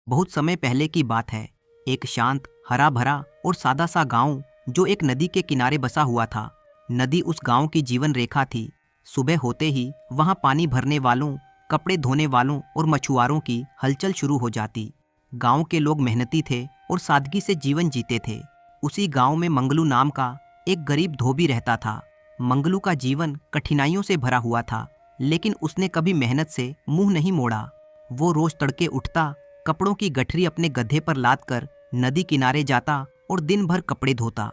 बहुत समय पहले की बात है। एक शांत, हरा भरा और सादा सा गांव जो एक नदी के किनारे बसा हुआ था। नदी उस गांव की जीवन रेखा थी। सुबह होते ही वहां पानी भरने वालों, कपड़े धोने वालों और मछुआरों की हलचल शुरू हो जाती। गांव के लोग मेहनती थे और सादगी से जीवन जीते थे। उसी गांव में मंगलू नाम का एक गरीब धोबी रहता था। मंगलू का जीवन कठिनाइयों से भरा हुआ था, लेकिन उसने कभी मेहनत से मुंह नहीं मोड़ा। वो रोज तड़के उठता, कपड़ों की गठरी अपने गधे पर लाद कर नदी किनारे जाता और दिन भर कपड़े धोता।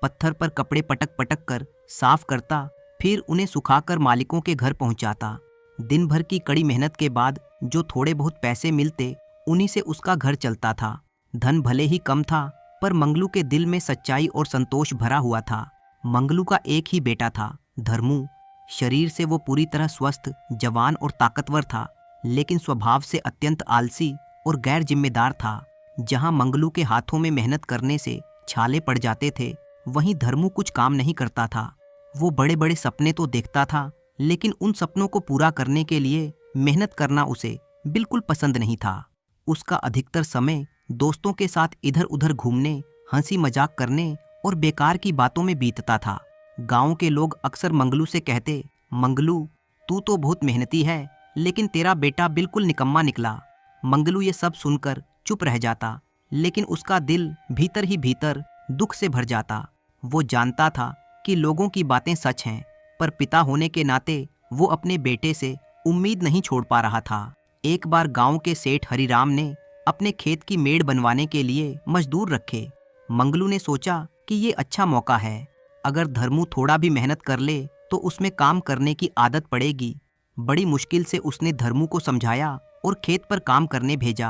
पत्थर पर कपड़े पटक पटक कर साफ करता, फिर उन्हें सुखाकर मालिकों के घर पहुंचाता। दिन भर की कड़ी मेहनत के बाद जो थोड़े बहुत पैसे मिलते, उन्हीं से उसका घर चलता था। धन भले ही कम था, पर मंगलू के दिल में सच्चाई और संतोष भरा हुआ था। मंगलू का एक ही बेटा था, धर्मू। शरीर से वो पूरी तरह स्वस्थ, जवान और ताकतवर था, लेकिन स्वभाव से अत्यंत आलसी और गैर जिम्मेदार था। जहां मंगलू के हाथों में मेहनत करने से छाले पड़ जाते थे, वहीं धर्मू कुछ काम नहीं करता था। वो बड़े बड़े सपने तो देखता था, लेकिन उन सपनों को पूरा करने के लिए मेहनत करना उसे बिल्कुल पसंद नहीं था। उसका अधिकतर समय दोस्तों के साथ इधर उधर घूमने, हंसी मजाक करने और बेकार की बातों में बीतता था। गांव के लोग अक्सर मंगलू से कहते, मंगलू, तू तो बहुत मेहनती है, लेकिन तेरा बेटा बिल्कुल निकम्मा निकला। मंगलू ये सब सुनकर चुप रह जाता, लेकिन उसका दिल भीतर ही भीतर दुख से भर जाता। वो जानता था कि लोगों की बातें सच हैं, पर पिता होने के नाते वो अपने बेटे से उम्मीद नहीं छोड़ पा रहा था। एक बार गांव के सेठ हरिराम ने अपने खेत की मेड़ बनवाने के लिए मजदूर रखे। मंगलू ने सोचा कि ये अच्छा मौका है। अगर धर्मू थोड़ा भी मेहनत कर ले तो उसमें काम करने की आदत पड़ेगी। बड़ी मुश्किल से उसने धर्मू को समझाया और खेत पर काम करने भेजा।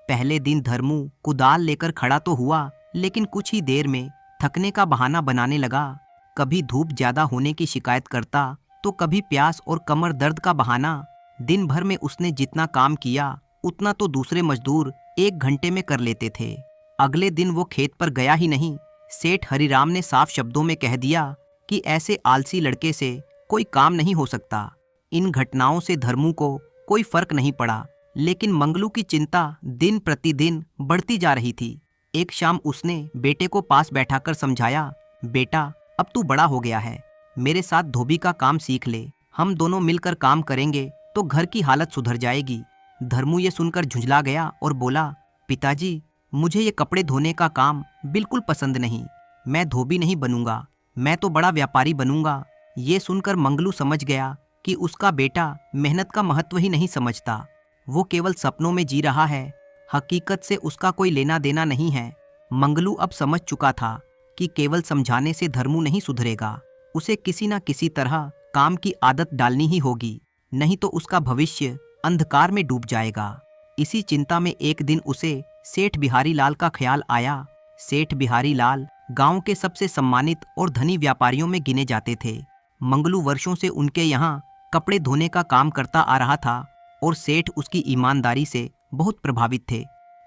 पहले दिन धर्मू कुदाल लेकर खड़ा तो हुआ, लेकिन कुछ ही देर में थकने का बहाना बनाने लगा। कभी धूप ज्यादा होने की शिकायत करता, तो कभी प्यास और कमर दर्द का बहाना। दिन भर में उसने जितना काम किया, उतना तो दूसरे मजदूर 1 घंटे में कर लेते थे। अगले दिन वो खेत पर गया ही नहीं। सेठ हरिराम ने साफ शब्दों में कह दिया कि ऐसे आलसी लड़के से कोई काम नहीं हो सकता। इन घटनाओं से धर्मू को कोई फर्क नहीं पड़ा, लेकिन मंगलू की चिंता दिन प्रतिदिन बढ़ती जा रही थी। एक शाम उसने बेटे को पास बैठाकर समझाया, बेटा, अब तू बड़ा हो गया है, मेरे साथ धोबी का काम सीख ले। हम दोनों मिलकर काम करेंगे तो घर की हालत सुधर जाएगी। धर्मू ये सुनकर झुंझला गया और बोला, पिताजी, मुझे ये कपड़े धोने का काम बिल्कुल पसंद नहीं। मैं धोबी नहीं बनूंगा, मैं तो बड़ा व्यापारी बनूंगा। ये सुनकर मंगलू समझ गया कि उसका बेटा मेहनत का महत्व ही नहीं समझता। वो केवल सपनों में जी रहा है, हकीकत से उसका कोई लेना देना नहीं है। मंगलू अब समझ चुका था कि केवल समझाने से धर्मू नहीं सुधरेगा। उसे किसी न किसी तरह काम की आदत डालनी ही होगी, नहीं तो उसका भविष्य अंधकार में डूब जाएगा। इसी चिंता में एक दिन उसे सेठ बिहारी लाल का ख्याल आया। सेठ बिहारी लाल गांव के सबसे सम्मानित और धनी व्यापारियों में गिने जाते थे। मंगलू वर्षों से उनके यहाँ कपड़े धोने का काम करता आ रहा था और सेठ उसकी ईमानदारी से बहुत प्रभावित थे।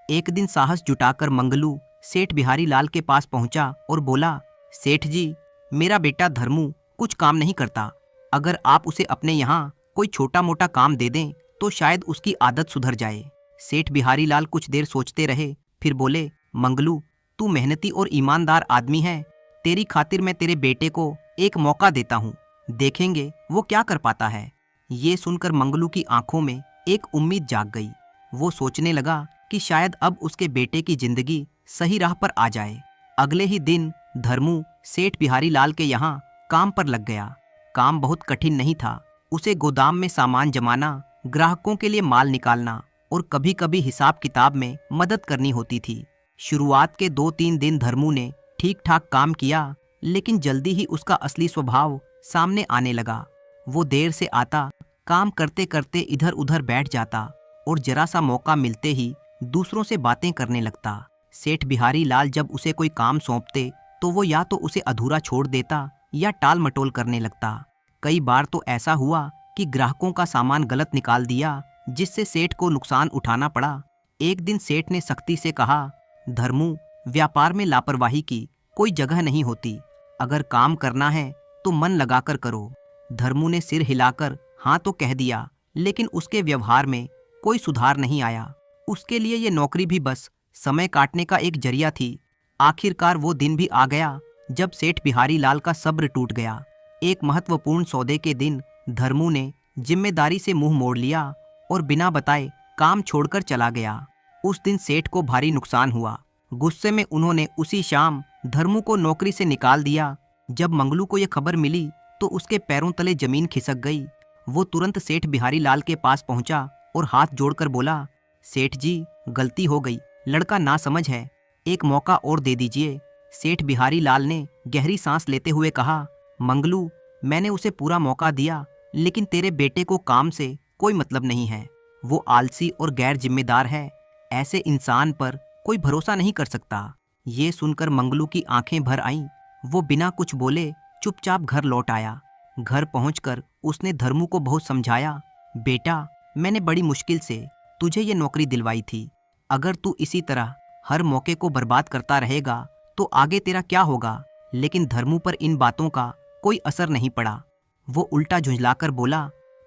एक दिन साहस जुटाकर मंगलू सेठ बिहारी लाल के पास पहुंचा और बोला, सेठ जी, मेरा बेटा धर्मू कुछ काम नहीं करता। अगर आप उसे अपने यहाँ कोई छोटा मोटा काम दे दें तो शायद उसकी आदत सुधर जाए। सेठ बिहारी लाल कुछ देर सोचते रहे, फिर बोले, मंगलू, तू मेहनती और ईमानदार आदमी है। तेरी खातिर मैं तेरे बेटे को एक मौका देता हूँ, देखेंगे वो क्या कर पाता है। ये सुनकर मंगलू की आंखों में एक उम्मीद जाग गई। वो सोचने लगा कि शायद अब उसके बेटे की जिंदगी सही राह पर आ जाए। अगले ही दिन धर्मू सेठ बिहारी लाल के यहाँ काम पर लग गया। काम बहुत कठिन नहीं था। उसे गोदाम में सामान जमाना, ग्राहकों के लिए माल निकालना और कभी कभी हिसाब किताब में मदद करनी होती थी। शुरुआत के 2-3 दिन धर्मू ने ठीक ठाक काम किया, लेकिन जल्दी ही उसका असली स्वभाव सामने आने लगा। वो देर से आता, काम करते करते इधर उधर बैठ जाता और जरा सा मौका मिलते ही दूसरों से बातें करने लगता। सेठ बिहारी लाल जब उसे कोई काम सौंपते तो वो या तो उसे अधूरा छोड़ देता या टाल मटोल करने लगता। कई बार तो ऐसा हुआ कि ग्राहकों का सामान गलत निकाल दिया, जिससे सेठ को नुकसान उठाना पड़ा। एक दिन सेठ ने सख्ती से कहा, धर्मू, व्यापार में लापरवाही की कोई जगह नहीं होती। अगर काम करना है तो मन लगाकर करो। धर्मू ने सिर हिलाकर हाँ तो कह दिया, लेकिन उसके व्यवहार में कोई सुधार नहीं आया। उसके लिए ये नौकरी भी बस समय काटने का एक जरिया थी। आखिरकार वो दिन भी आ गया जब सेठ बिहारी लाल का सब्र टूट गया। एक महत्वपूर्ण सौदे के दिन धर्मू ने जिम्मेदारी से मुंह मोड़ लिया और बिना बताए काम छोड़कर चला गया। उस दिन सेठ को भारी नुकसान हुआ। गुस्से में उन्होंने उसी शाम धर्मू को नौकरी से निकाल दिया। जब मंगलू को यह खबर मिली तो उसके पैरों तले जमीन खिसक गई। वो तुरंत सेठ बिहारी लाल के पास पहुंचा और हाथ जोड़कर बोला, सेठ जी, गलती हो गई, लड़का ना समझ है, एक मौका और दे दीजिए। सेठ बिहारी लाल ने गहरी सांस लेते हुए कहा, मंगलू, मैंने उसे पूरा मौका दिया, लेकिन तेरे बेटे को काम से कोई मतलब नहीं है। वो आलसी और गैर जिम्मेदार है। ऐसे इंसान पर कोई भरोसा नहीं कर सकता। ये सुनकर मंगलू की आंखें भर आईं। वो बिना कुछ बोले चुपचाप घर लौट आया। घर पहुंचकर उसने धर्मू को बहुत समझाया, बेटा, मैंने बड़ी मुश्किल से तुझे ये नौकरी दिलवाई थी। अगर तू इसी तरह हर मौके को बर्बाद करता रहेगा तो आगे तेरा क्या होगा। लेकिन धर्मू पर इन बातों का कोई असर नहीं पड़ा। वो उल्टा झुंझलाकर बोला,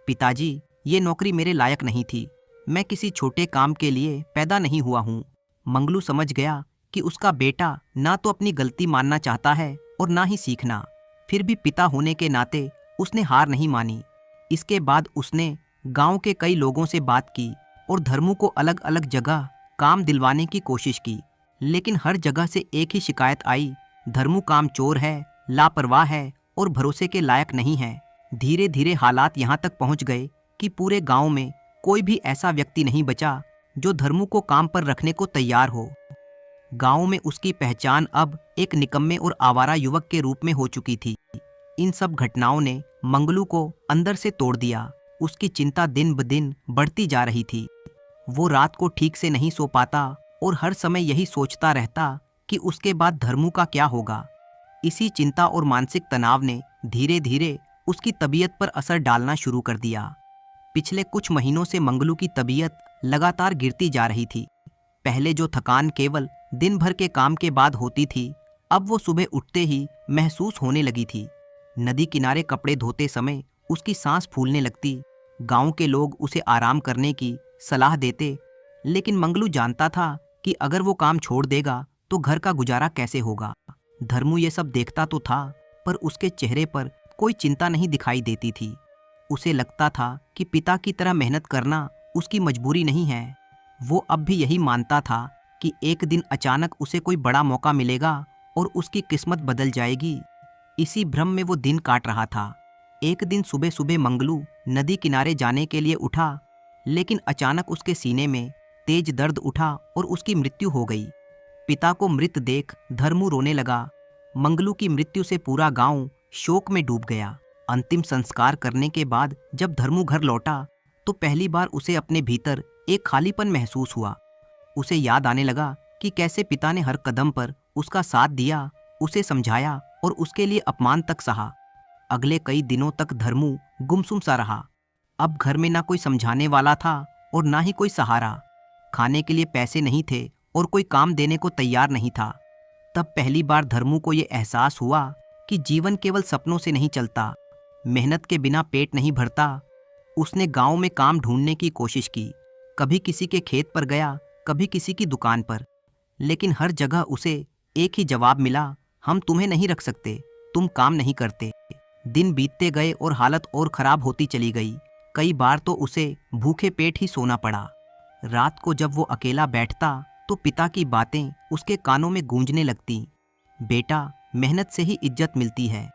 पिताजी, ये नौकरी मेरे लायक नहीं थी। मैं किसी छोटे काम के लिए पैदा नहीं हुआ हूँ। मंगलू समझ गया कि उसका बेटा ना तो अपनी गलती मानना चाहता है और ना ही सीखना। फिर भी पिता होने के नाते उसने हार नहीं मानी। इसके बाद उसने गांव के कई लोगों से बात की और धर्मू को अलग अलग जगह काम दिलवाने की कोशिश की, लेकिन हर जगह से एक ही शिकायत आई, धर्मू कामचोर है, लापरवाह है और भरोसे के लायक नहीं है। धीरे धीरे हालात यहाँ तक पहुँच गए कि पूरे गांव में कोई भी ऐसा व्यक्ति नहीं बचा जो धर्मू को काम पर रखने को तैयार हो। गांव में उसकी पहचान अब एक निकम्मे और आवारा युवक के रूप में हो चुकी थी। इन सब घटनाओं ने मंगलू को अंदर से तोड़ दिया। उसकी चिंता दिन ब दिन बढ़ती जा रही थी। वो रात को ठीक से नहीं सो पाता और हर समय यही सोचता रहता कि उसके बाद धर्मू का क्या होगा। इसी चिंता और मानसिक तनाव ने धीरे धीरे उसकी तबीयत पर असर डालना शुरू कर दिया। पिछले कुछ महीनों से मंगलू की तबीयत लगातार गिरती जा रही थी। पहले जो थकान केवल दिन भर के काम के बाद होती थी, अब वो सुबह उठते ही महसूस होने लगी थी। नदी किनारे कपड़े धोते समय उसकी सांस फूलने लगती। गांव के लोग उसे आराम करने की सलाह देते, लेकिन मंगलू जानता था कि अगर वो काम छोड़ देगा तो घर का गुजारा कैसे होगा। धर्मू ये सब देखता तो था, पर उसके चेहरे पर कोई चिंता नहीं दिखाई देती थी। उसे लगता था कि पिता की तरह मेहनत करना उसकी मजबूरी नहीं है। वो अब भी यही मानता था कि एक दिन अचानक उसे कोई बड़ा मौका मिलेगा और उसकी किस्मत बदल जाएगी। इसी भ्रम में वो दिन काट रहा था। एक दिन सुबह सुबह मंगलू नदी किनारे जाने के लिए उठा, लेकिन अचानक उसके सीने में तेज दर्द उठा और उसकी मृत्यु हो गई। पिता को मृत देख धर्मू रोने लगा। मंगलू की मृत्यु से पूरा गांव शोक में डूब गया। अंतिम संस्कार करने के बाद जब धर्मू घर लौटा तो पहली बार उसे अपने भीतर एक खालीपन महसूस हुआ। उसे याद आने लगा कि कैसे पिता ने हर कदम पर उसका साथ दिया, उसे समझाया और उसके लिए अपमान तक सहा। अगले कई दिनों तक धर्मू गुमसुम सा रहा। अब घर में ना कोई समझाने वाला था और ना ही कोई सहारा। खाने के लिए पैसे नहीं थे और कोई काम देने को तैयार नहीं था। तब पहली बार धर्मू को ये एहसास हुआ कि जीवन केवल सपनों से नहीं चलता, मेहनत के बिना पेट नहीं भरता। उसने गांव में काम ढूंढने की कोशिश की। कभी किसी के खेत पर गया, कभी किसी की दुकान पर, लेकिन हर जगह उसे एक ही जवाब मिला, हम तुम्हें नहीं रख सकते, तुम काम नहीं करते। दिन बीतते गए और हालत और खराब होती चली गई। कई बार तो उसे भूखे पेट ही सोना पड़ा। रात को जब वो अकेला बैठता तो पिता की बातें उसके कानों में गूंजने लगती, बेटा, मेहनत से ही इज्जत मिलती है।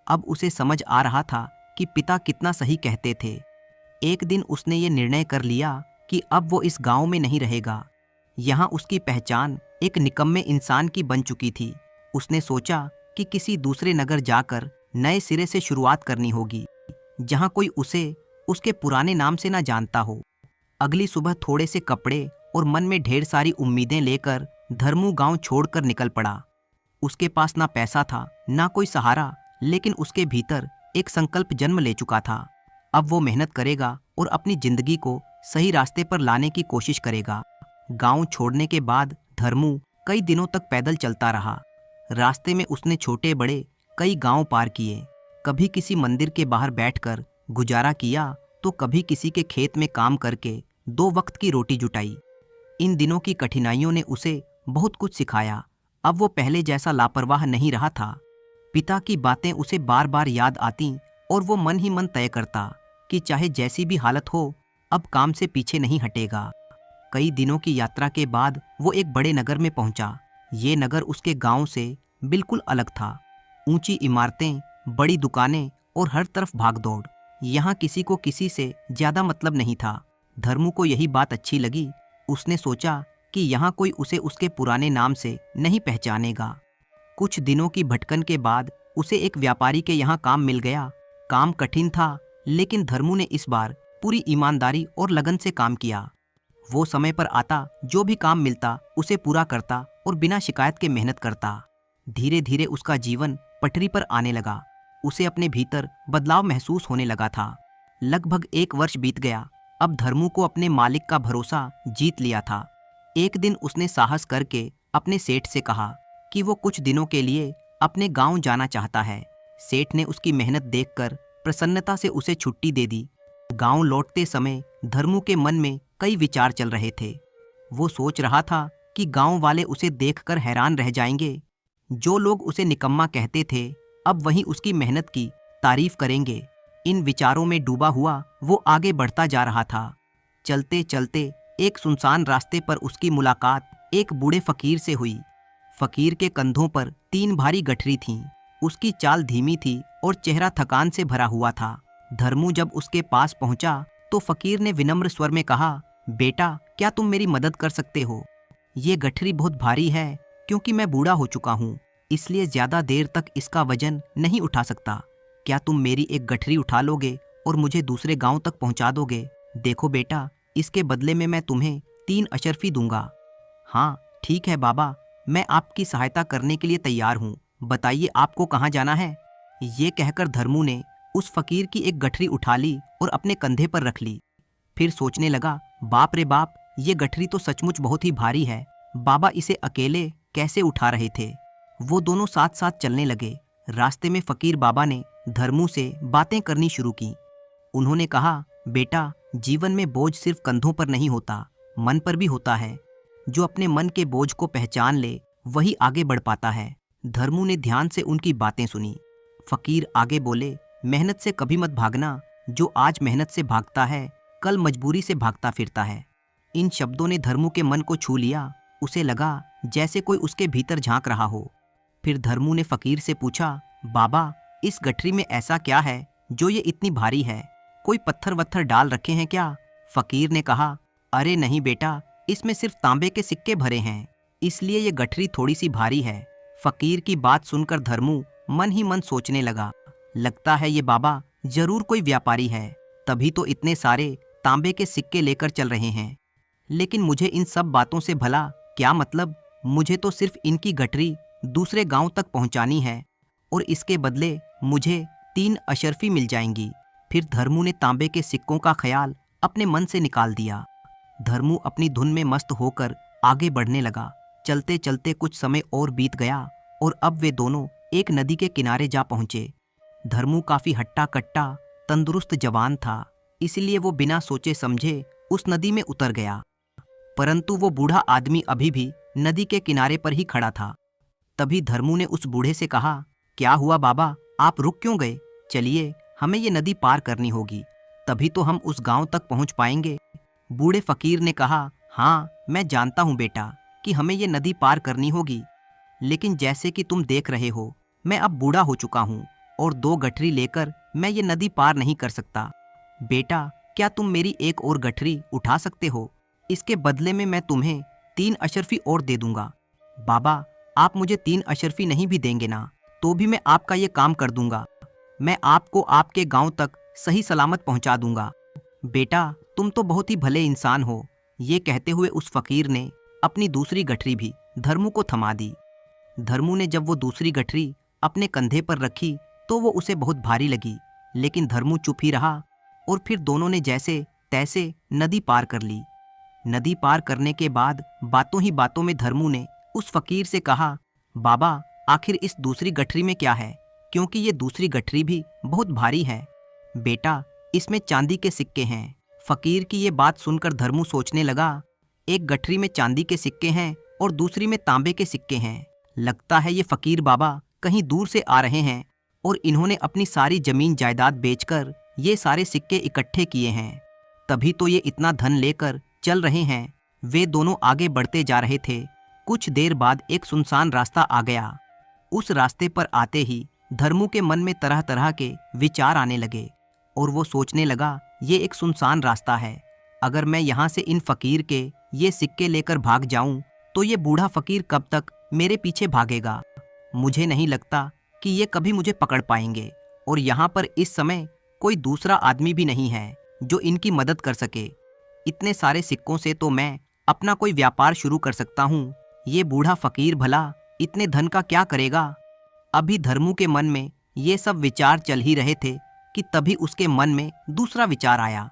अब उसे समझ आ रहा था कि पिता कितना सही कहते थे। एक दिन उसने ये निर्णय कर लिया कि अब वो इस गांव में नहीं रहेगा। यहाँ उसकी पहचान एक निकम्मे इंसान की बन चुकी थी। उसने सोचा कि किसी दूसरे नगर जाकर नए सिरे से शुरुआत करनी होगी, जहाँ कोई उसे उसके पुराने नाम से ना जानता हो। अगली सुबह थोड़े से कपड़े और मन में ढेर सारी उम्मीदें लेकर धर्मू गांव छोड़कर निकल पड़ा। उसके पास ना पैसा था, ना कोई सहारा, लेकिन उसके भीतर एक संकल्प जन्म ले चुका था। अब वो मेहनत करेगा और अपनी जिंदगी को सही रास्ते पर लाने की कोशिश करेगा। गांव छोड़ने के बाद धर्मू कई दिनों तक पैदल चलता रहा। रास्ते में उसने छोटे बड़े कई गांव पार किए। कभी किसी मंदिर के बाहर बैठकर गुजारा किया तो कभी किसी के खेत में काम करके 2 वक्त की रोटी जुटाई। इन दिनों की कठिनाइयों ने उसे बहुत कुछ सिखाया। अब वो पहले जैसा लापरवाह नहीं रहा था। पिता की बातें उसे बार बार याद आती और वो मन ही मन तय करता कि चाहे जैसी भी हालत हो, अब काम से पीछे नहीं हटेगा। कई दिनों की यात्रा के बाद वो एक बड़े नगर में पहुंचा। ये नगर उसके गांव से बिल्कुल अलग था। ऊंची इमारतें, बड़ी दुकानें और हर तरफ भागदौड़। यहाँ किसी को किसी से ज्यादा मतलब नहीं था। धर्मू को यही बात अच्छी लगी। उसने सोचा कि यहाँ कोई उसे उसके पुराने नाम से नहीं पहचानेगा। कुछ दिनों की भटकन के बाद उसे एक व्यापारी के यहाँ काम मिल गया। काम कठिन था, लेकिन धर्मू ने इस बार पूरी ईमानदारी और लगन से काम किया। वो समय पर आता, जो भी काम मिलता उसे पूरा करता और बिना शिकायत के मेहनत करता। धीरे धीरे उसका जीवन पटरी पर आने लगा। उसे अपने भीतर बदलाव महसूस होने लगा था। लगभग 1 वर्ष बीत गया। अब धर्मू को अपने मालिक का भरोसा जीत लिया था। एक दिन उसने साहस करके अपने सेठ से कहा कि वो कुछ दिनों के लिए अपने गांव जाना चाहता है। सेठ ने उसकी मेहनत देखकर प्रसन्नता से उसे छुट्टी दे दी। गांव लौटते समय धर्मू के मन में कई विचार चल रहे थे। वो सोच रहा था कि गांव वाले उसे देखकर हैरान रह जाएंगे। जो लोग उसे निकम्मा कहते थे, अब वहीं उसकी मेहनत की तारीफ करेंगे। इन विचारों में डूबा हुआ वो आगे बढ़ता जा रहा था। चलते चलते एक सुनसान रास्ते पर उसकी मुलाकात एक बूढ़े फकीर से हुई। फकीर के कंधों पर 3 भारी गठरी थीं। उसकी चाल धीमी थी और चेहरा थकान से भरा हुआ था। धर्मू जब उसके पास पहुंचा तो फकीर ने विनम्र स्वर में कहा, बेटा, क्या तुम मेरी मदद कर सकते हो? ये गठरी बहुत भारी है, क्योंकि मैं बूढ़ा हो चुका हूँ, इसलिए ज्यादा देर तक इसका वजन नहीं उठा सकता। क्या तुम मेरी एक गठरी उठा लोगे और मुझे दूसरे गांव तक पहुंचा दोगे? देखो बेटा, इसके बदले में मैं तुम्हें 3 अशर्फी दूंगा। हाँ ठीक है बाबा, मैं आपकी सहायता करने के लिए तैयार हूँ। बताइए आपको कहाँ जाना है? ये कहकर धर्मू ने उस फकीर की एक गठरी उठा ली और अपने कंधे पर रख ली। फिर सोचने लगा, बाप रे बाप, ये गठरी तो सचमुच बहुत ही भारी है। बाबा इसे अकेले कैसे उठा रहे थे? वो दोनों साथ साथ चलने लगे। रास्ते में फकीर बाबा ने धर्मू से बातें करनी शुरू की। उन्होंने कहा, बेटा, जीवन में बोझ सिर्फ कंधों पर नहीं होता, मन पर भी होता है। जो अपने मन के बोझ को पहचान ले, वही आगे बढ़ पाता है। धर्मू ने ध्यान से उनकी बातें सुनी। फकीर आगे बोले, मेहनत से कभी मत भागना। जो आज मेहनत से भागता है, कल मजबूरी से भागता फिरता है। इन शब्दों ने धर्मू के मन को छू लिया। उसे लगा जैसे कोई उसके भीतर झांक रहा हो। फिर धर्मू ने फकीर से पूछा, बाबा, इस गठरी में ऐसा क्या है जो ये इतनी भारी है? कोई पत्थर वत्थर डाल रखे हैं क्या? फकीर ने कहा, अरे नहीं बेटा, इसमें सिर्फ तांबे के सिक्के भरे हैं, इसलिए ये गठरी थोड़ी सी भारी है। फकीर की बात सुनकर धर्मू मन ही मन सोचने लगा, लगता है ये बाबा जरूर कोई व्यापारी है, तभी तो इतने सारे तांबे के सिक्के लेकर चल रहे हैं। लेकिन मुझे इन सब बातों से भला क्या मतलब? मुझे तो सिर्फ इनकी गठरी दूसरे गांव तक पहुंचानी है और इसके बदले मुझे 3 अशर्फी मिल जाएंगी। फिर धर्मू ने तांबे के सिक्कों का ख्याल अपने मन से निकाल दिया। धर्मू अपनी धुन में मस्त होकर आगे बढ़ने लगा। चलते चलते कुछ समय और बीत गया और अब वे दोनों एक नदी के किनारे जा पहुंचे। धर्मू काफी हट्टा कट्टा तंदुरुस्त जवान था, इसलिए वो बिना सोचे समझे उस नदी में उतर गया। परंतु वो बूढ़ा आदमी अभी भी नदी के किनारे पर ही खड़ा था। तभी धर्मू ने उस बूढ़े से कहा, क्या हुआ बाबा, आप रुक क्यों गए? चलिए, हमें ये नदी पार करनी होगी, तभी तो हम उस गांव तक पहुंच पाएंगे। बूढ़े फकीर ने कहा, हाँ मैं जानता हूँ बेटा कि हमें ये नदी पार करनी होगी, लेकिन जैसे कि तुम देख रहे हो, मैं अब बूढ़ा हो चुका हूँ और 2 गठरी लेकर मैं ये नदी पार नहीं कर सकता। बेटा, क्या तुम मेरी एक और गठरी उठा सकते हो? इसके बदले में मैं तुम्हें 3 अशर्फी और दे दूंगा। बाबा, आप मुझे 3 अशर्फी नहीं भी देंगे ना, तो भी मैं आपका ये काम कर दूंगा। मैं आपको आपके गांव तक सही सलामत पहुंचा दूंगा। बेटा, तुम तो बहुत ही भले इंसान हो। ये कहते हुए उस फकीर ने अपनी दूसरी गठरी भी धर्मू को थमा दी। धर्मू ने जब वो दूसरी गठरी अपने कंधे पर रखी तो वो उसे बहुत भारी लगी, लेकिन धर्मू चुप ही रहा और फिर दोनों ने जैसे तैसे नदी पार कर ली। नदी पार करने के बाद बातों ही बातों में धर्मू ने उस फकीर से कहा, बाबा, आखिर इस दूसरी गठरी में क्या है? क्योंकि ये दूसरी गठरी भी बहुत भारी है। बेटा, इसमें चांदी के सिक्के हैं। फकीर की ये बात सुनकर धर्मू सोचने लगा, एक गठरी में चांदी के सिक्के हैं और दूसरी में तांबे के सिक्के हैं। लगता है ये फकीर बाबा कहीं दूर से आ रहे हैं और इन्होंने अपनी सारी जमीन जायदाद बेचकर ये सारे सिक्के इकट्ठे किए हैं, तभी तो ये इतना धन लेकर चल रहे हैं। वे दोनों आगे बढ़ते जा रहे थे। कुछ देर बाद एक सुनसान रास्ता आ गया। उस रास्ते पर आते ही धर्मू के मन में तरह तरह के विचार आने लगे और वो सोचने लगा, ये एक सुनसान रास्ता है, अगर मैं यहाँ से इन फकीर के ये सिक्के लेकर भाग जाऊं तो ये बूढ़ा फकीर कब तक मेरे पीछे भागेगा। मुझे नहीं लगता कि ये कभी मुझे पकड़ पाएंगे और यहाँ पर इस समय कोई दूसरा आदमी भी नहीं है जो इनकी मदद कर सके। इतने सारे सिक्कों से तो मैं अपना कोई व्यापार शुरू कर सकता हूँ। ये बूढ़ा फकीर भला इतने धन का क्या करेगा। अभी धर्मू के मन में ये सब विचार चल ही रहे थे कि तभी उसके मन में दूसरा विचार आया।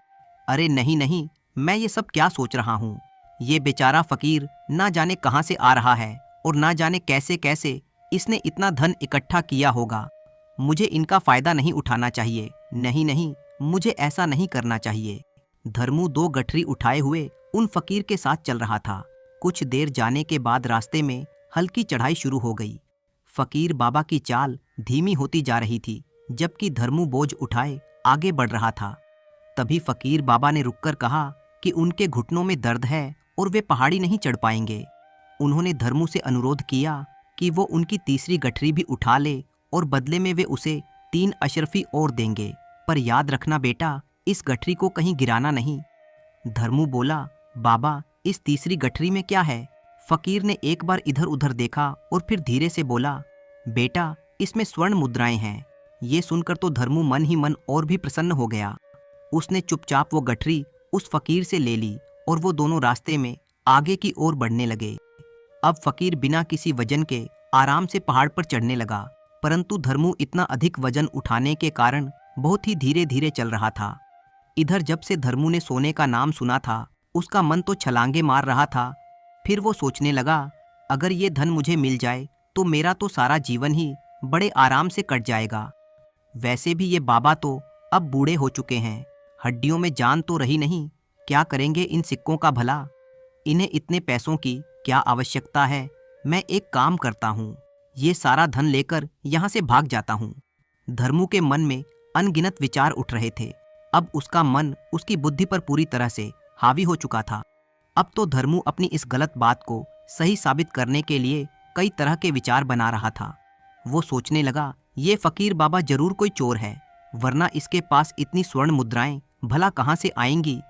अरे नहीं नहीं, मैं ये सब क्या सोच रहा हूँ। ये बेचारा फकीर ना जाने कहाँ से आ रहा है और ना जाने कैसे कैसे इसने इतना धन इकट्ठा किया होगा। मुझे इनका फायदा नहीं उठाना चाहिए। नहीं नहीं, मुझे ऐसा नहीं करना चाहिए। धर्मू 2 गठरी उठाए हुए उन फकीर के साथ चल रहा था। कुछ देर जाने के बाद रास्ते में हल्की चढ़ाई शुरू हो गई। फकीर बाबा की चाल धीमी होती जा रही थी, जबकि धर्मू बोझ उठाए आगे बढ़ रहा था। तभी फकीर बाबा ने रुककर कहा कि उनके घुटनों में दर्द है और वे पहाड़ी नहीं चढ़ पाएंगे। उन्होंने धर्मू से अनुरोध किया कि वो उनकी तीसरी गठरी भी उठा ले और बदले में वे उसे 3 अशरफी और देंगे, पर याद रखना बेटा, इस गठरी को कहीं गिराना नहीं। धर्मू बोला, बाबा इस तीसरी गठरी में क्या है। फकीर ने एक बार इधर उधर देखा और फिर धीरे से बोला, बेटा इसमें स्वर्ण मुद्राएं हैं। ये सुनकर तो धर्मू मन ही मन और भी प्रसन्न हो गया। उसने चुपचाप वो गठरी उस फकीर से ले ली और वो दोनों रास्ते में आगे की ओर बढ़ने लगे। अब फकीर बिना किसी वजन के आराम से पहाड़ पर चढ़ने लगा, परंतु धर्मू इतना अधिक वजन उठाने के कारण बहुत ही धीरे धीरे चल रहा था। इधर जब से धर्मू ने सोने का नाम सुना था, उसका मन तो छलांगे मार रहा था। फिर वो सोचने लगा, अगर ये धन मुझे मिल जाए तो मेरा तो सारा जीवन ही बड़े आराम से कट जाएगा। वैसे भी ये बाबा तो अब बूढ़े हो चुके हैं, हड्डियों में जान तो रही नहीं। क्या करेंगे इन सिक्कों का भला। इन्हें इतने पैसों की क्या आवश्यकता है। मैं एक काम करता हूँ, ये सारा धन लेकर यहाँ से भाग जाता हूँ। धर्मू के मन में अनगिनत विचार उठ रहे थे। अब उसका मन उसकी बुद्धि पर पूरी तरह से हावी हो चुका था। अब तो धर्मू अपनी इस गलत बात को सही साबित करने के लिए कई तरह के विचार बना रहा था। वो सोचने लगा, ये फकीर बाबा जरूर कोई चोर है, वरना इसके पास इतनी स्वर्ण मुद्राएं भला कहाँ से आएंगी।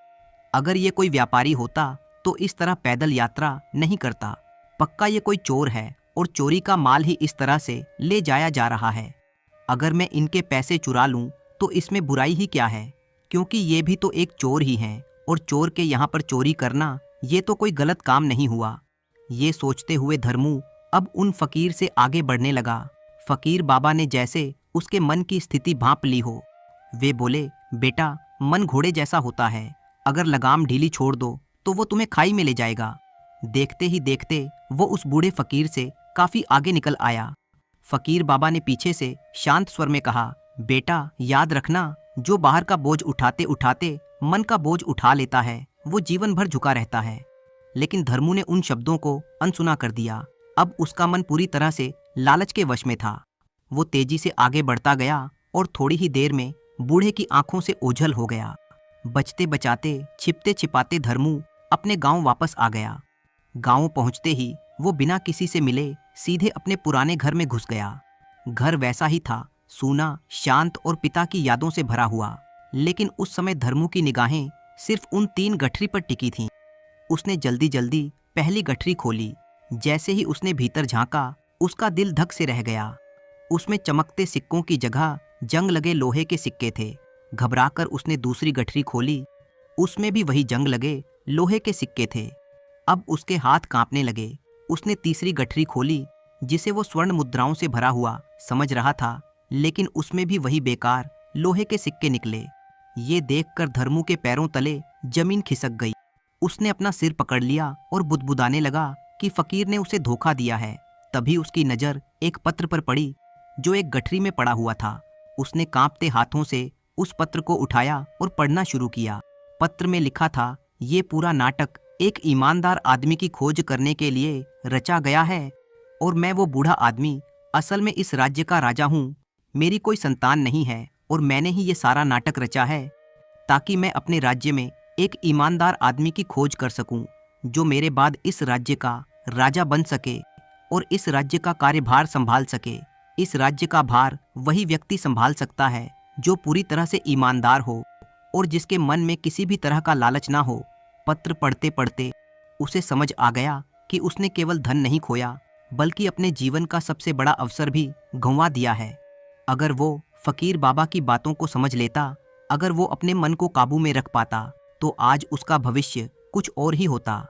अगर ये कोई व्यापारी होता तो इस तरह पैदल यात्रा नहीं करता। पक्का ये कोई चोर है और चोरी का माल ही इस तरह से ले जाया जा रहा है। अगर मैं इनके पैसे चुरा लूं तो इसमें बुराई ही क्या है, क्योंकि ये भी तो एक चोर ही हैं और चोर के यहाँ पर चोरी करना ये तो कोई गलत काम नहीं हुआ। ये सोचते हुए धर्मू अब उन फकीर से आगे बढ़ने लगा। फकीर बाबा ने जैसे उसके मन की स्थिति भांप ली हो। वे बोले, बेटा मन घोड़े जैसा होता है, अगर लगाम ढीली छोड़ दो तो वो तुम्हें खाई में ले जाएगा। देखते ही देखते वो उस बूढ़े फकीर से काफी आगे निकल आया। फकीर बाबा ने पीछे से शांत स्वर में कहा, बेटा याद रखना, जो बाहर का बोझ उठाते उठाते मन का बोझ उठा लेता है वो जीवन भर झुका रहता है। लेकिन धर्मू ने उन शब्दों को अनसुना कर दिया। अब उसका मन पूरी तरह से लालच के वश में था। वो तेजी से आगे बढ़ता गया और थोड़ी ही देर में बूढ़े की आंखों से ओझल हो गया। बचते बचाते, छिपते छिपाते धर्मू अपने गांव वापस आ गया। गांव पहुंचते ही वो बिना किसी से मिले सीधे अपने पुराने घर में घुस गया। घर वैसा ही था, सूना, शांत और पिता की यादों से भरा हुआ। लेकिन उस समय धर्मू की निगाहें सिर्फ उन 3 गठरी पर टिकी थीं। उसने जल्दी जल्दी पहली गठरी खोली। जैसे ही उसने भीतर झांका, उसका दिल धक से रह गया। उसमें चमकते सिक्कों की जगह जंग लगे लोहे के सिक्के थे। घबराकर उसने दूसरी गठरी खोली। उसमें भी वही जंग लगे लोहे के सिक्के थे। अब उसके हाथ कांपने लगे। उसने तीसरी गठरी खोली, जिसे वो स्वर्ण मुद्राओं से भरा हुआ समझ रहा था, लेकिन उसमें भी वही बेकार लोहे के सिक्के निकले। ये देखकर धर्मू के पैरों तले जमीन खिसक गई। उसने अपना सिर पकड़ लिया और बुदबुदाने लगा कि फकीर ने उसे धोखा दिया है। तभी उसकी नज़र एक पत्र पर पड़ी जो एक गठरी में पड़ा हुआ था। उसने कांपते हाथों से उस पत्र को उठाया और पढ़ना शुरू किया। पत्र में लिखा था, ये पूरा नाटक एक ईमानदार आदमी की खोज करने के लिए रचा गया है। और मैं वो बूढ़ा आदमी असल में इस राज्य का राजा हूँ। मेरी कोई संतान नहीं है और मैंने ही ये सारा नाटक रचा है ताकि मैं अपने राज्य में एक ईमानदार आदमी की खोज कर सकूं, जो मेरे बाद इस राज्य का राजा बन सके और इस राज्य का कार्यभार संभाल सके। इस राज्य का भार वही व्यक्ति संभाल सकता है जो पूरी तरह से ईमानदार हो और जिसके मन में किसी भी तरह का लालच ना हो। पत्र पढ़ते पढ़ते उसे समझ आ गया कि उसने केवल धन नहीं खोया बल्कि अपने जीवन का सबसे बड़ा अवसर भी गंवा दिया है। अगर वो फकीर बाबा की बातों को समझ लेता, अगर वो अपने मन को काबू में रख पाता, तो आज उसका भविष्य कुछ और ही होता।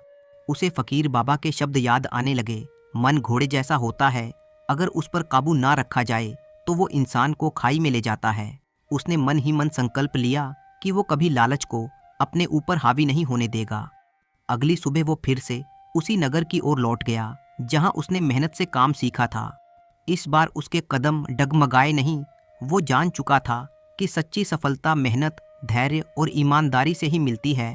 उसे फकीर बाबा के शब्द याद आने लगे। मन घोड़े जैसा होता है, अगर उस पर काबू ना रखा जाए तो वो इंसान को खाई में ले जाता है। उसने मन ही मन संकल्प लिया कि वो कभी लालच को अपने ऊपर हावी नहीं होने देगा। अगली सुबह वो फिर से उसी नगर की ओर लौट गया जहां उसने मेहनत से काम सीखा था। इस बार उसके कदम डगमगाए नहीं। वो जान चुका था कि सच्ची सफलता मेहनत, धैर्य और ईमानदारी से ही मिलती है।